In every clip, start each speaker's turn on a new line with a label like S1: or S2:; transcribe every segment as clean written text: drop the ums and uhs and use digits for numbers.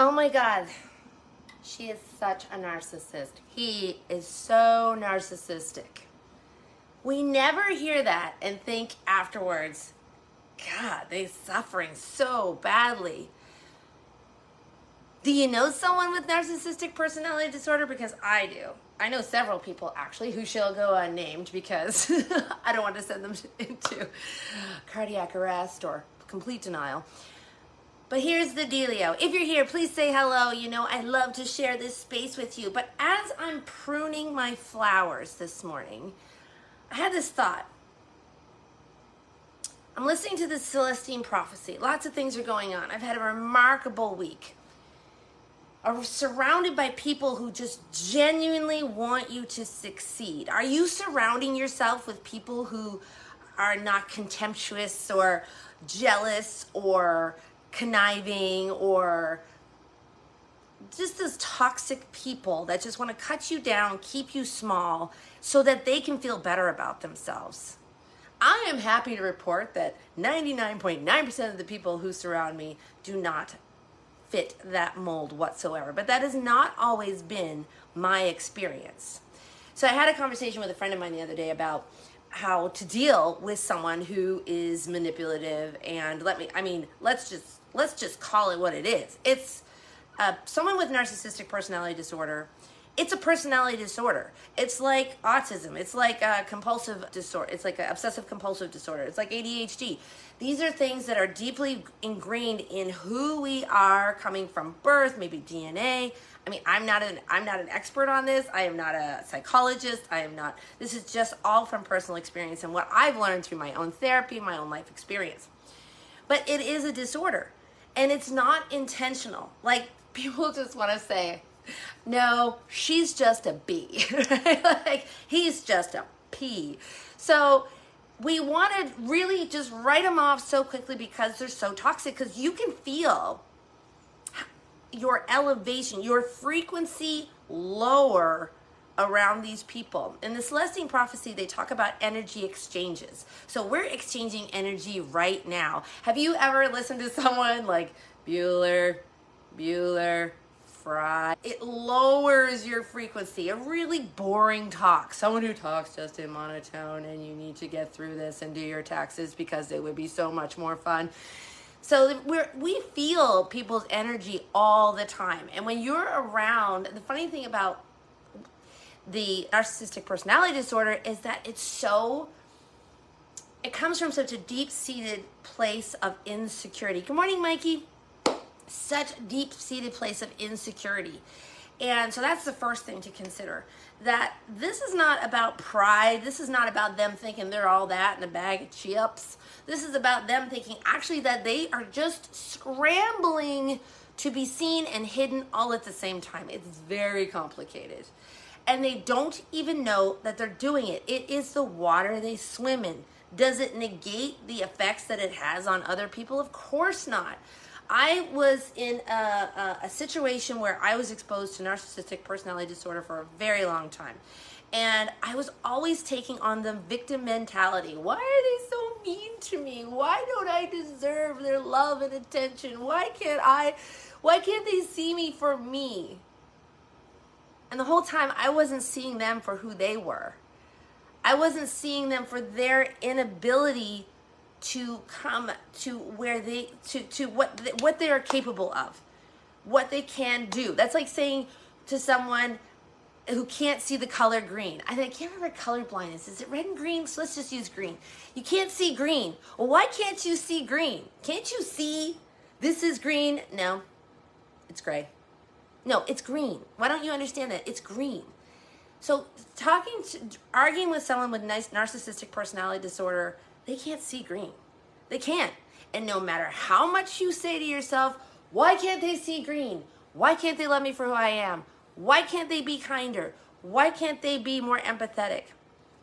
S1: Oh my God. She is such a narcissist. He is so narcissistic. We never hear that and think afterwards, God, they're suffering so badly. Do you know someone with narcissistic personality disorder? Because I do. I know several people actually who shall go unnamed because I don't want to send them into cardiac arrest or complete denial. But here's the dealio. If you're here, please say hello. You know, I love to share this space with you. But as I'm pruning my flowers this morning, I had this thought. I'm listening to the Celestine prophecy. Lots of things are going on. I've had a remarkable week. I'm surrounded by people who just genuinely want you to succeed. Are you surrounding yourself with people who are not contemptuous or jealous or conniving or just those toxic people that just want to cut you down, keep you small so that they can feel better about themselves? I am happy to report that 99.9% of the people who surround me do not fit that mold whatsoever. But that has not always been my experience. So I had a conversation with a friend of mine the other day about how to deal with someone who is manipulative, and let's just call it what it is. It's someone with narcissistic personality disorder. It's a personality disorder. It's like autism. It's like a compulsive disorder. It's like an obsessive compulsive disorder. It's like ADHD. These are things that are deeply ingrained in who we are coming from birth, maybe DNA. I mean, I'm not an expert on this. I am not a psychologist. This is just all from personal experience and what I've learned through my own therapy, my own life experience. But it is a disorder, and it's not intentional. Like, people just want to say, no, she's just a B, right? Like, he's just a P. So we want to really just write them off so quickly because they're so toxic, because you can feel your elevation, your frequency lower around these people. In the Celestine prophecy, they talk about energy exchanges. So we're exchanging energy right now. Have you ever listened to someone like Bueller, Fry? It lowers your frequency. A really boring talk. Someone who talks just in monotone, and you need to get through this and do your taxes because it would be so much more fun. So we feel people's energy all the time. And when you're around, the funny thing about the narcissistic personality disorder is that it comes from such a deep-seated place of insecurity. Good morning, Mikey. Such a deep-seated place of insecurity. And so that's the first thing to consider, that this is not about pride. This is not about them thinking they're all that in a bag of chips. This is about them thinking actually that they are just scrambling to be seen and hidden all at the same time. It's very complicated. And they don't even know that they're doing it. It is the water they swim in. Does it negate the effects that it has on other people? Of course not. I was in a situation where I was exposed to narcissistic personality disorder for a very long time. And I was always taking on the victim mentality. Why are they so mean to me? Why don't I deserve their love and attention? Why can't they see me for me? And the whole time I wasn't seeing them for who they were. I wasn't seeing them for their inability to come to where to what they are capable of, what they can do. That's like saying to someone who can't see the color green. I can't remember what colorblind is. Is it red and green? So let's just use green. You can't see green. Well, why can't you see green? Can't you see this is green? No, it's gray. No, it's green. Why don't you understand that? It's green. So arguing with someone with narcissistic personality disorder, they can't see green. They can't. And no matter how much you say to yourself, why can't they see green? Why can't they love me for who I am? Why can't they be kinder? Why can't they be more empathetic?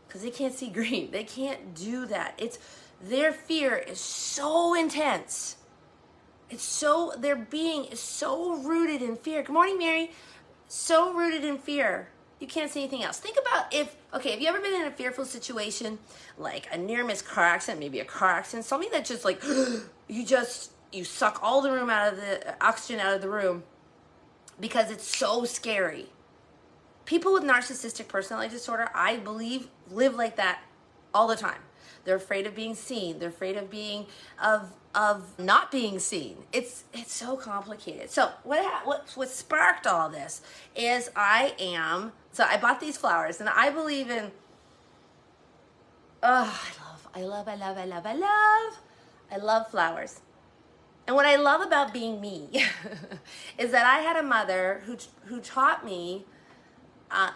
S1: Because they can't see green. They can't do that. Their fear is so intense. Their being is so rooted in fear. Good morning, Mary. So rooted in fear. You can't see anything else. Think about have you ever been in a fearful situation, like a near-miss car accident, maybe a car accident, something that just like, you suck all the oxygen out of the room, because it's so scary. People with narcissistic personality disorder, I believe, live like that all the time. They're afraid of being seen. They're afraid of being of not being seen. It's so complicated. So what sparked all this is I bought these flowers, and I believe in I love flowers. And what I love about being me is that I had a mother who taught me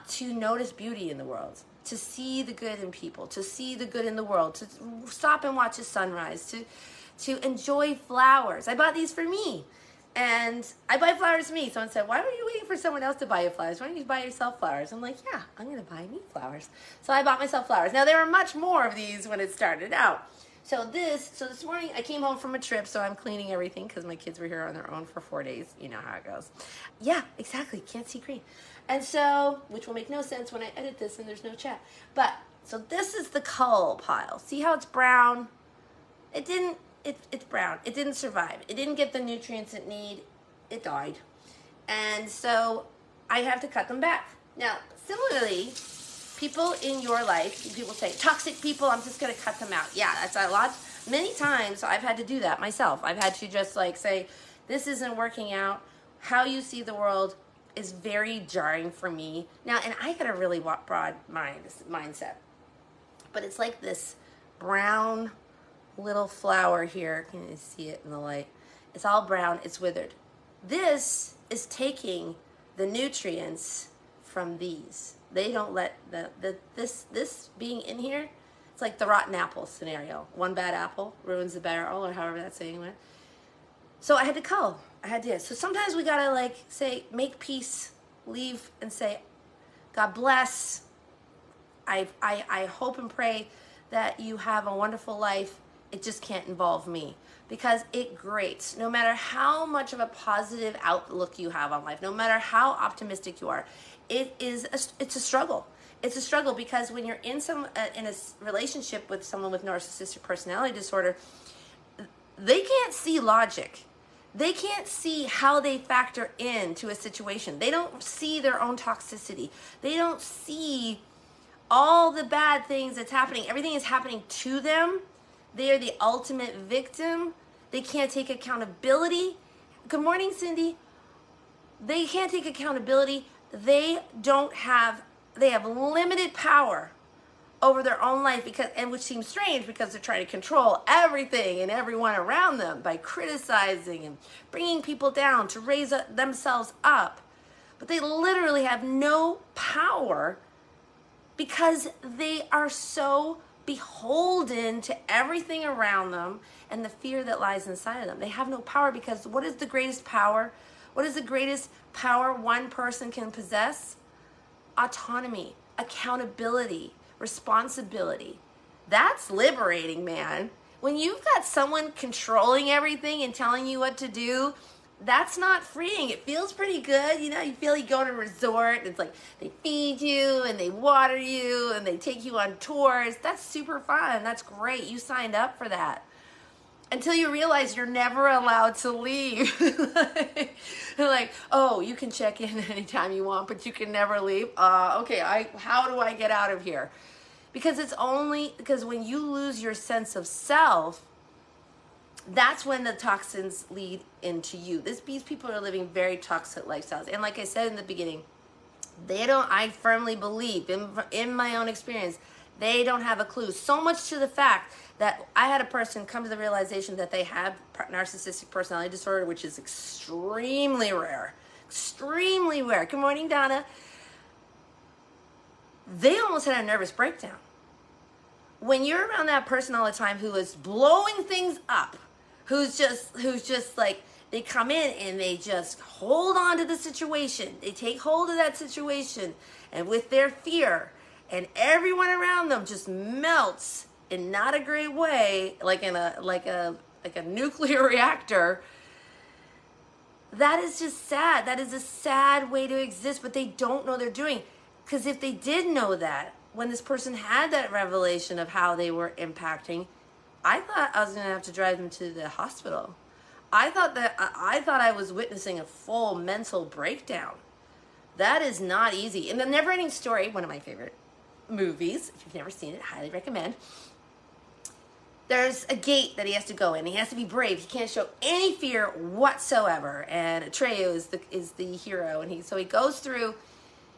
S1: to notice beauty in the world, to see the good in people, to see the good in the world, to stop and watch a sunrise, to enjoy flowers. I bought these for me. And I buy flowers for me. Someone said, why were you waiting for someone else to buy you flowers? Why don't you buy yourself flowers? I'm like, yeah, I'm going to buy me flowers. So I bought myself flowers. Now, there were much more of these when it started out. So this morning I came home from a trip, so I'm cleaning everything because my kids were here on their own for 4 days. You know how it goes. Yeah, exactly. Can't see green. And so, which will make no sense when I edit this and there's no chat. But, so this is the cull pile. See how it's brown? It's brown. It didn't survive. It didn't get the nutrients it need. It died. And so I have to cut them back. Now, similarly, people in your life, people say, toxic people, I'm just going to cut them out. Yeah, that's a lot. Many times I've had to do that myself. I've had to just like say, this isn't working out. How you see the world is very jarring for me. Now, and I got a really broad mindset. But it's like this brown little flower here. Can you see it in the light? It's all brown. It's withered. This is taking the nutrients from these. They don't let this being in here. It's like the rotten apple scenario. One bad apple ruins the barrel, or however that saying went. So I had to cull. I had to. So sometimes we gotta like say, make peace, leave, and say, God bless. I hope and pray that you have a wonderful life. It just can't involve me, because it grates. No matter how much of a positive outlook you have on life, no matter how optimistic you are, it's a struggle. It's a struggle because when you're in a relationship with someone with narcissistic personality disorder, they can't see logic. They can't see how they factor into a situation. They don't see their own toxicity. They don't see all the bad things that's happening. Everything is happening to them. They are the ultimate victim. They can't take accountability. Good morning, Cindy. They can't take accountability. They have limited power over their own life, which seems strange because they're trying to control everything and everyone around them by criticizing and bringing people down to raise themselves up. But they literally have no power because they are so beholden to everything around them and the fear that lies inside of them. They have no power because what is the greatest power? What is the greatest power one person can possess? Autonomy, accountability, responsibility. That's liberating, man. When you've got someone controlling everything and telling you what to do, that's not freeing. It feels pretty good. You know, you feel you go to a resort. It's like they feed you and they water you and they take you on tours. That's super fun. That's great. You signed up for that. Until you realize you're never allowed to leave. They're like, oh, you can check in anytime you want, but you can never leave. Okay, how do I get out of here? Because when you lose your sense of self, that's when the toxins lead into you. These people are living very toxic lifestyles. And like I said in the beginning, I firmly believe, in my own experience, they don't have a clue. So much to the fact that I had a person come to the realization that they have narcissistic personality disorder, which is extremely rare. Extremely rare. Good morning, Donna. They almost had a nervous breakdown. When you're around that person all the time who is blowing things up, who's just like, they come in and they just hold on to the situation. They take hold of that situation, and with their fear, and everyone around them just melts in not a great way, like a nuclear reactor. That is just sad. That is a sad way to exist, but they don't know they're doing. Because if they did know that, when this person had that revelation of how they were impacting, I thought I was going to have to drive them to the hospital. I thought I was witnessing a full mental breakdown. That is not easy. In The Never-Ending Story, one of my favorite movies, if you've never seen it, highly recommend. There's a gate that he has to go in. He has to be brave. He can't show any fear whatsoever. And Atreyu is the hero, and he goes through.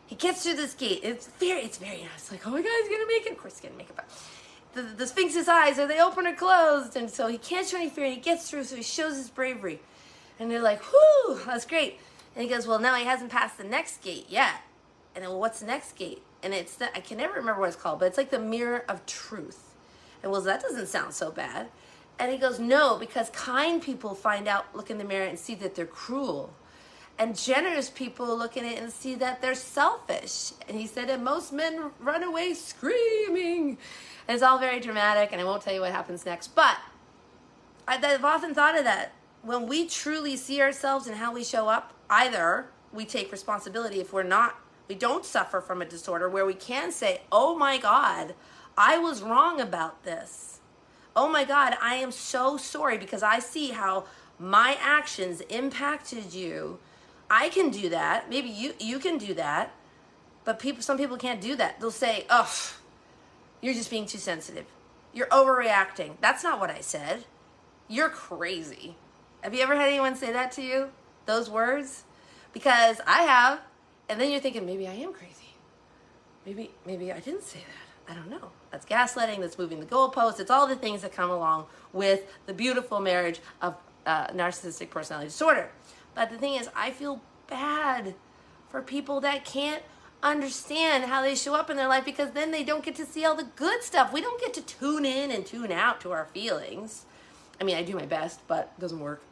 S1: He gets through this gate. It's very nice. Like, oh my God, he's gonna make it. Of course, he's gonna make it. But the Sphinx's eyes, are they open or closed? And so he can't show any fear, and he gets through. So he shows his bravery, and they're like, "Whoo, that's great." And he goes, "Well, now he hasn't passed the next gate yet." And then, well, what's the next gate? And I can never remember what it's called, but it's like the mirror of truth. And well, that doesn't sound so bad. And he goes, no, because kind people look in the mirror and see that they're cruel. And generous people look in it and see that they're selfish. And he said, and most men run away screaming. And it's all very dramatic, and I won't tell you what happens next. But I've often thought of that. When we truly see ourselves and how we show up, either we take responsibility if we don't suffer from a disorder, where we can say, oh my God, I was wrong about this. Oh my God, I am so sorry because I see how my actions impacted you. I can do that. Maybe you can do that. But some people can't do that. They'll say, oh, you're just being too sensitive. You're overreacting. That's not what I said. You're crazy. Have you ever had anyone say that to you? Those words? Because I have. And then you're thinking, maybe I am crazy. Maybe I didn't say that. I don't know. That's gaslighting. That's moving the goalposts. It's all the things that come along with the beautiful marriage of narcissistic personality disorder. But the thing is, I feel bad for people that can't understand how they show up in their life, because then they don't get to see all the good stuff. We don't get to tune in and tune out to our feelings. I mean, I do my best, but it doesn't work.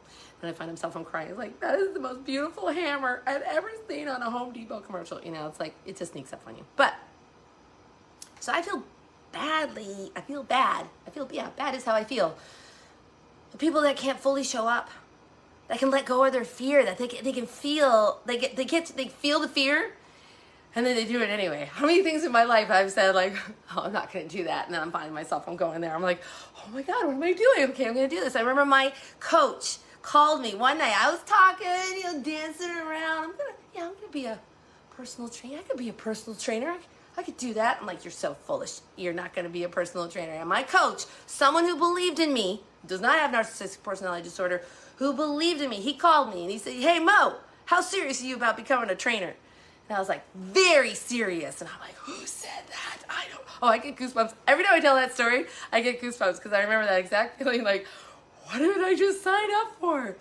S1: And I find myself, I'm crying. It's like, that is the most beautiful hammer I've ever seen on a Home Depot commercial. You know, it's like, it just sneaks up on you. But, so I feel badly. I feel bad. Bad is how I feel. The people that can't fully show up, that can let go of their fear, that they can feel, they feel the fear, and then they do it anyway. How many things in my life I've said like, oh, I'm not going to do that, and then I'm finding myself, I'm going there. I'm like, oh my God, what am I doing? Okay, I'm going to do this. I remember my coach called me one night. I was talking, dancing around. I'm gonna be a personal trainer. I could be a personal trainer. I could do that. I'm like, you're so foolish. You're not going to be a personal trainer. And my coach, someone who believed in me, does not have narcissistic personality disorder, who believed in me, he called me and he said, hey, Mo, how serious are you about becoming a trainer? And I was like, very serious. And I'm like, who said that? I get goosebumps. Every time I tell that story, I get goosebumps because I remember that exact feeling like, what did I just sign up for?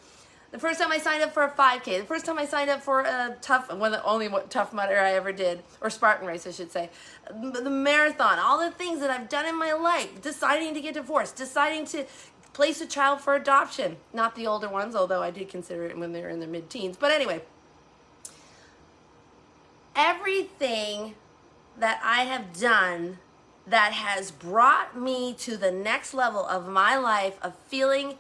S1: The first time I signed up for a 5K, the first time I signed up for a one of the only Tough Mudder I ever did, or Spartan race, I should say, the marathon, all the things that I've done in my life, deciding to get divorced, deciding to place a child for adoption, not the older ones, although I did consider it when they were in their mid-teens. But anyway, everything that I have done that has brought me to the next level of my life, of feeling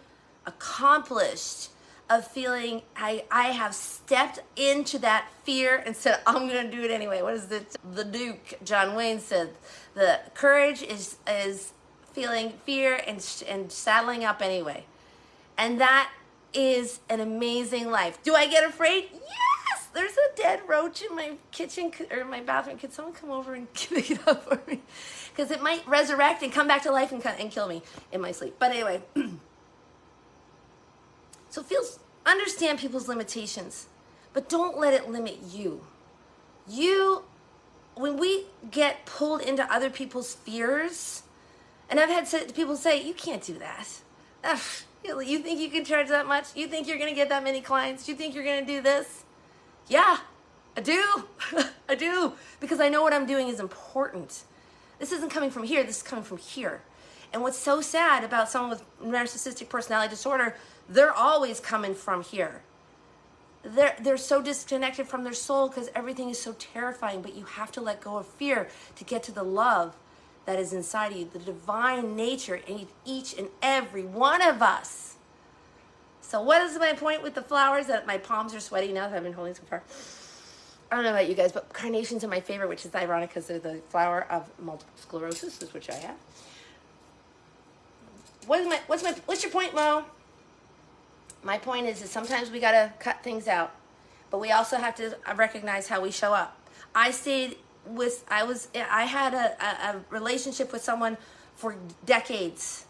S1: accomplished, of feeling I have stepped into that fear and said, I'm going to do it anyway. What is it? The Duke, John Wayne, said, the courage is feeling fear and saddling up anyway. And that is an amazing life. Do I get afraid? Yes! There's a dead roach in my kitchen or my bathroom. Could someone come over and pick it up for me? Because it might resurrect and come back to life and kill me in my sleep. But anyway, so understand people's limitations, but don't let it limit you. When we get pulled into other people's fears, and I've had people say, you can't do that. Ugh, you think you can charge that much? You think you're going to get that many clients? You think you're going to do this? Yeah, I do. I do. Because I know what I'm doing is important. This isn't coming from here. This is coming from here. And what's so sad about someone with narcissistic personality disorder, they're always coming from here. They're so disconnected from their soul because everything is so terrifying, but you have to let go of fear to get to the love that is inside of you, the divine nature in each and every one of us. So what is my point with the flowers? That my palms are sweaty now that I've been holding so far. I don't know about you guys, but carnations are my favorite, which is ironic because they're the flower of multiple sclerosis, which I have. What's your point, Mo? My point is that sometimes we got to cut things out, but we also have to recognize how we show up. I had a relationship with someone for decades.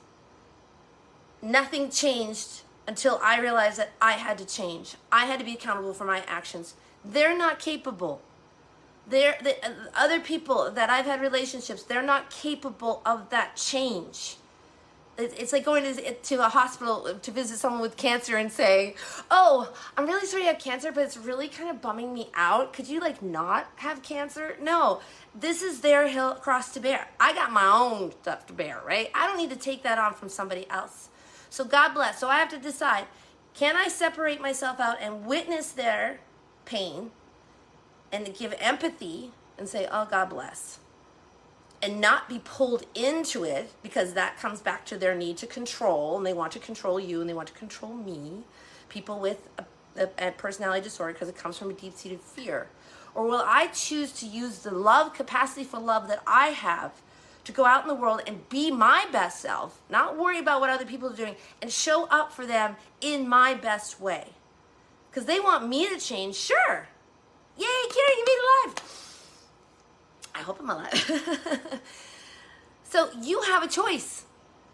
S1: Nothing changed until I realized that I had to change. I had to be accountable for my actions. They're not capable. The other people that I've had relationships, they're not capable of that change. It's like going to a hospital to visit someone with cancer and say, oh, I'm really sorry you have cancer, but it's really kind of bumming me out. Could you like not have cancer? No, this is their cross to bear. I got my own stuff to bear, right? I don't need to take that on from somebody else. So God bless. So I have to decide, can I separate myself out and witness their pain and to give empathy and say, oh, God bless, and not be pulled into it, because that comes back to their need to control, and they want to control you and they want to control me, people with a personality disorder, because it comes from a deep-seated fear? Or will I choose to use the love, capacity for love that I have to go out in the world and be my best self, not worry about what other people are doing, and show up for them in my best way? Because they want me to change, sure. Yay, Karen, you made it alive. I hope I'm alive. So you have a choice.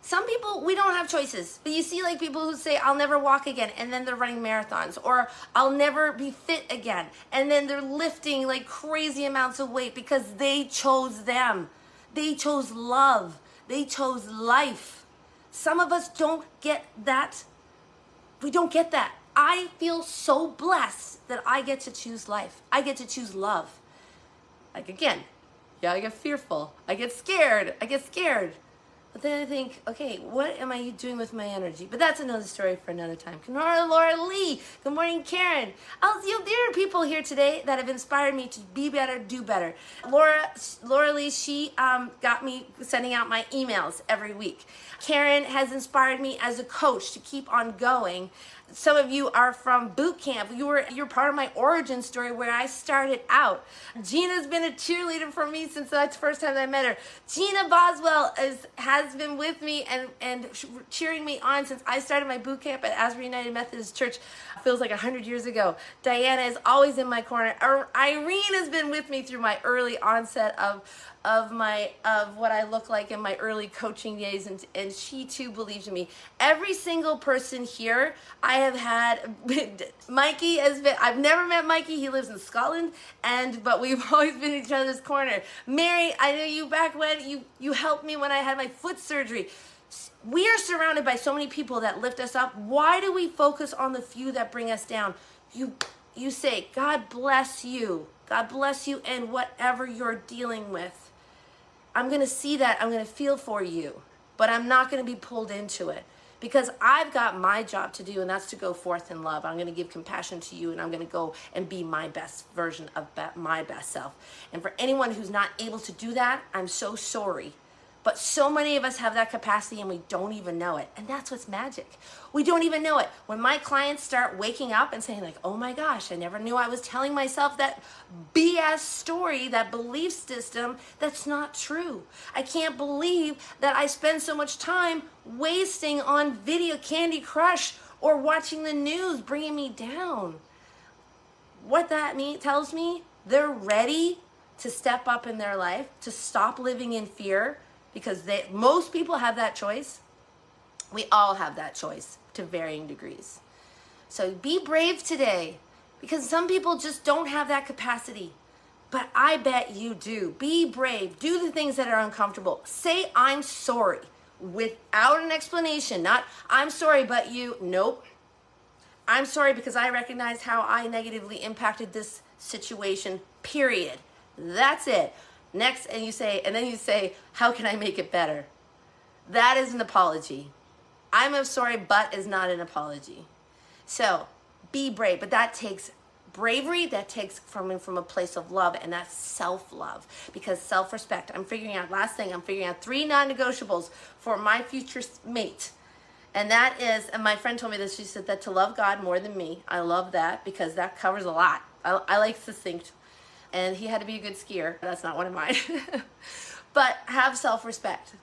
S1: Some people, we don't have choices. But you see like people who say, I'll never walk again, and then they're running marathons. Or I'll never be fit again, and then they're lifting like crazy amounts of weight because they chose them. They chose love. They chose life. Some of us don't get that. We don't get that. I feel so blessed that I get to choose life. I get to choose love. Like again, yeah, I get fearful. I get scared. But then I think, okay, what am I doing with my energy? But that's another story for another time. Good morning, Laura Lee. Good morning, Karen. There are people here today that have inspired me to be better, do better. Laura Lee, she got me sending out my emails every week. Karen has inspired me as a coach to keep on going. Some of you are from boot camp. You're part of my origin story where I started out. Gina's been a cheerleader for me since the first time I met her. Gina Boswell has been with me and cheering me on since I started my boot camp at Asbury United Methodist Church. Feels like 100 years ago. Diana is always in my corner. Irene has been with me through my early onset of what I look like in my early coaching days, and she too believes in me. Every single person here I have had. Mikey has been, I've never met Mikey, he lives in Scotland, but we've always been in each other's corner. Mary, I know you back when you helped me when I had my foot surgery. We are surrounded by so many people that lift us up. Why do we focus on the few that bring us down? You say, God bless you. God bless you and whatever you're dealing with. I'm going to see that. I'm going to feel for you. But I'm not going to be pulled into it. Because I've got my job to do, and that's to go forth in love. I'm going to give compassion to you, and I'm going to go and be my best version of my best self. And for anyone who's not able to do that, I'm so sorry. But so many of us have that capacity and we don't even know it. And that's what's magic. We don't even know it. When my clients start waking up and saying like, oh my gosh, I never knew I was telling myself that BS story, that belief system, that's not true. I can't believe that I spend so much time wasting on video Candy Crush or watching the news bringing me down. What that tells me, they're ready to step up in their life, to stop living in fear, because most people have that choice. We all have that choice to varying degrees. So be brave today, because some people just don't have that capacity. But I bet you do. Be brave. Do the things that are uncomfortable. Say, I'm sorry, without an explanation. Not, I'm sorry, but you. Nope. I'm sorry because I recognize how I negatively impacted this situation, period. That's it. Next, and then you say, how can I make it better? That is an apology. I'm sorry, but is not an apology. So be brave, but that takes bravery. That takes from a place of love, and that's self-love, because self-respect. I'm figuring out 3 non-negotiables for my future mate. And that is, and my friend told me this, she said that to love God more than me. I love that because that covers a lot. I like succinct. And he had to be a good skier. That's not one of mine. But have self-respect.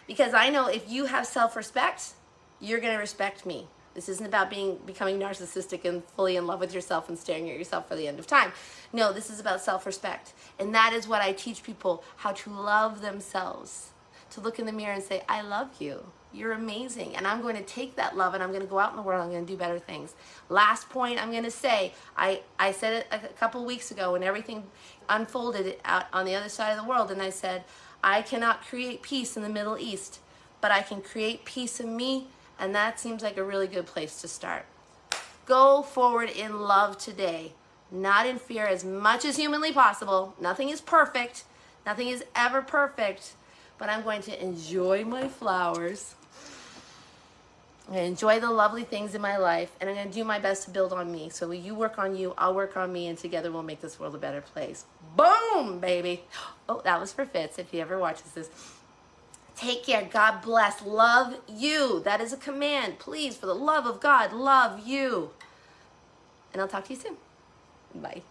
S1: Because I know if you have self-respect, you're going to respect me. This isn't about becoming narcissistic and fully in love with yourself and staring at yourself for the end of time. No, this is about self-respect. And that is what I teach people, how to love themselves. To look in the mirror and say, I love you. You're amazing. And I'm going to take that love and I'm going to go out in the world and I'm going to do better things. Last point I'm going to say, I said it a couple weeks ago when everything unfolded out on the other side of the world, and I said, I cannot create peace in the Middle East, but I can create peace in me, and that seems like a really good place to start. Go forward in love today, not in fear, as much as humanly possible. Nothing is perfect. Nothing is ever perfect. But I'm going to enjoy my flowers. I'm going to enjoy the lovely things in my life, and I'm going to do my best to build on me. So you work on you, I'll work on me, and together we'll make this world a better place. Boom, baby. Oh, that was for Fitz, if he ever watches this. Take care. God bless. Love you. That is a command. Please, for the love of God, love you. And I'll talk to you soon. Bye.